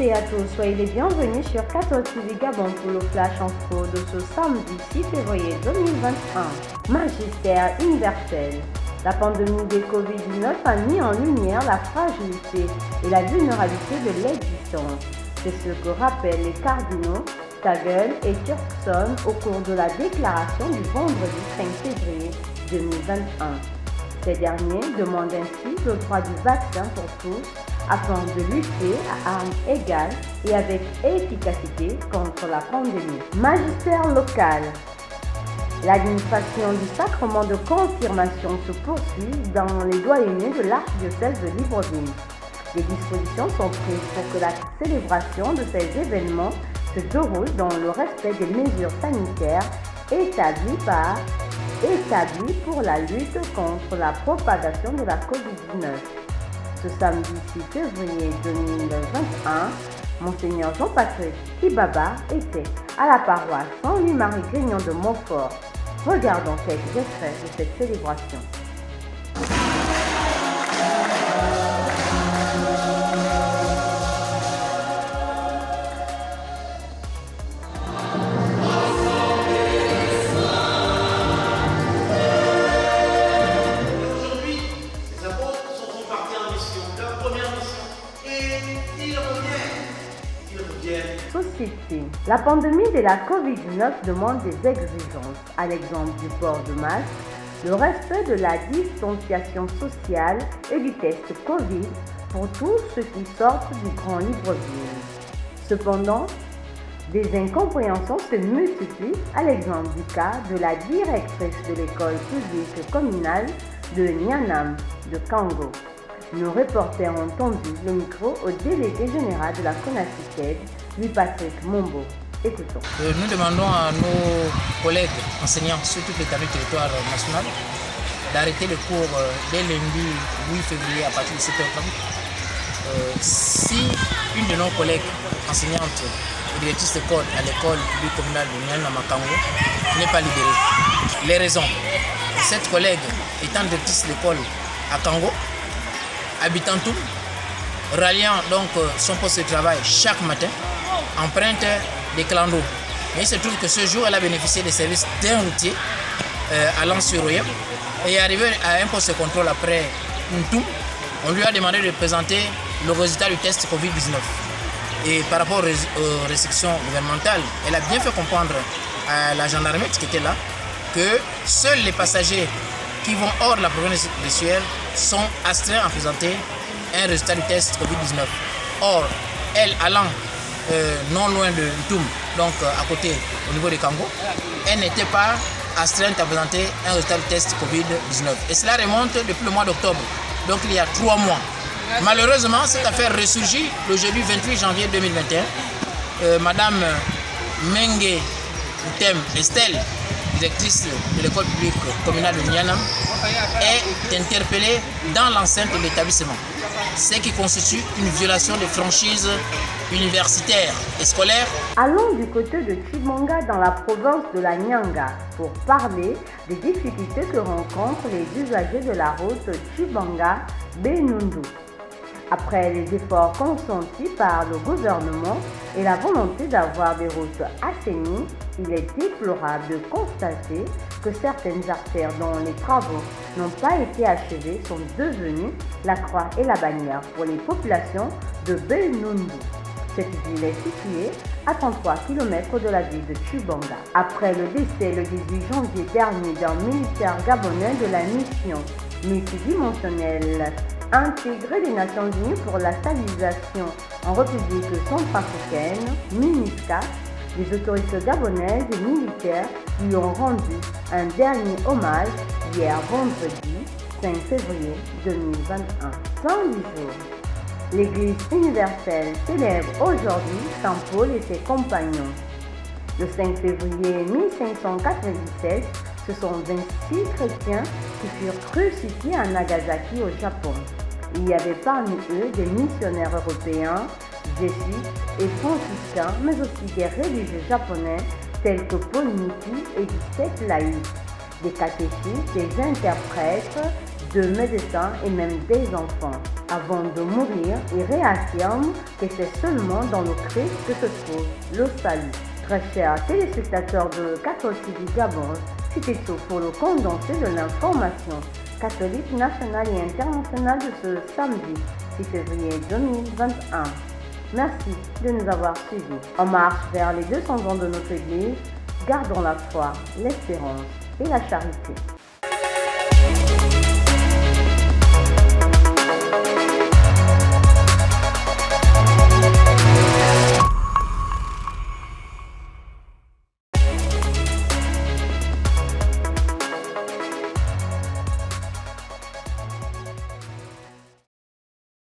et à tous, soyez les bienvenus sur 14 TV Gabon pour le flash info de ce samedi 6 février 2021. Magistère universel. La pandémie de Covid-19 a mis en lumière la fragilité et la vulnérabilité de l'existence. C'est ce que rappellent les cardinaux Tagle et Turkson au cours de la déclaration du vendredi 5 février 2021. Ces derniers demandent ainsi le droit du vaccin pour tous afin de lutter à armes égales et avec efficacité contre la pandémie. Magistère local. L'administration du sacrement de confirmation se poursuit dans les doyennés de l'archidiocèse de Libreville. Des dispositions sont prises pour que la célébration de ces événements se déroule dans le respect des mesures sanitaires établies pour la lutte contre la propagation de la COVID-19. Ce samedi 6 février 2021, Monseigneur Jean-Patrick Ibaba était à la paroisse Saint-Louis-Marie Grignon de Montfort. Regardons quelques extraits de cette célébration. Société. La pandémie de la COVID-19 demande des exigences, à l'exemple du port de masque, le respect de la distanciation sociale et du test Covid pour tous ceux qui sortent du Grand Libreville. Cependant, des incompréhensions se multiplient, à l'exemple du cas de la directrice de l'école publique communale de Nianam de Kango. Nos reporters ont tendu le micro au délégué général de la CONACYTED, Louis-Patrick Mombo. Écoutons. Nous demandons à nos collègues enseignants sur tout l'étendue du territoire national d'arrêter le cours dès lundi 8 février à partir de 7h30. Si une de nos collègues enseignantes et directrices d'école à l'école publique communale de Nianam à Kango n'est pas libérée. Les raisons. Cette collègue étant directrice d'école à Kango, habitant tout, ralliant donc son poste de travail chaque matin, empreinte des clando. Mais il se trouve que ce jour, elle a bénéficié des services d'un routier allant sur Oyem et arrivé à un poste de contrôle après Ntoum, on lui a demandé de présenter le résultat du test Covid-19. Et par rapport aux restrictions gouvernementales, elle a bien fait comprendre à la gendarmerie qui était là que seuls les passagers qui vont hors de la province de Suel sont astreints à présenter un résultat du test Covid-19. Or, elle allant non loin de Ntoum, donc à côté au niveau de Kango, elle n'était pas astreinte à présenter un résultat du test Covid-19. Et cela remonte depuis le mois d'octobre, donc il y a 3 mois. Malheureusement, cette affaire ressurgit le jeudi 28 janvier 2021. Madame Mengue Ntem Estelle, directrice de l'école publique communale de Nianam, est interpellée dans l'enceinte de l'établissement, ce qui constitue une violation des franchises universitaires et scolaires. Allons du côté de Chibonga dans la province de la Nyanga pour parler des difficultés que rencontrent les usagers de la route Chibonga-Benundu. Après les efforts consentis par le gouvernement et la volonté d'avoir des routes assainies, il est déplorable de constater que certaines artères dont les travaux n'ont pas été achevés sont devenues la croix et la bannière pour les populations de Benundu. Cette ville est située à 33 km de la ville de Chibonga. Après le décès le 18 janvier dernier d'un militaire gabonais de la mission multidimensionnelle intégrée des Nations Unies pour la stabilisation en République centrafricaine, MINUSCA, les autorités gabonaises et militaires lui ont rendu un dernier hommage hier vendredi 5 février 2021. Fin du jour. L'Église universelle célèbre aujourd'hui Saint Paul et ses compagnons. Le 5 février 1597, ce sont 26 chrétiens qui furent crucifiés à Nagasaki au Japon. Il y avait parmi eux des missionnaires européens, jésuites et franciscains, mais aussi des religieux japonais tels que Paul Niki et 17 laïcs, des catéchistes, des interprètes, de médecins et même des enfants. avant de mourir et réaffirme que c'est seulement dans le Christ que se trouve le salut. Très chers téléspectateurs de Catholique TV Gabon, c'était tout pour le condensé de l'information catholique nationale et internationale de ce samedi 6 février 2021. Merci de nous avoir suivis. En marche vers les 200 ans de notre Église, gardons la foi, l'espérance et la charité.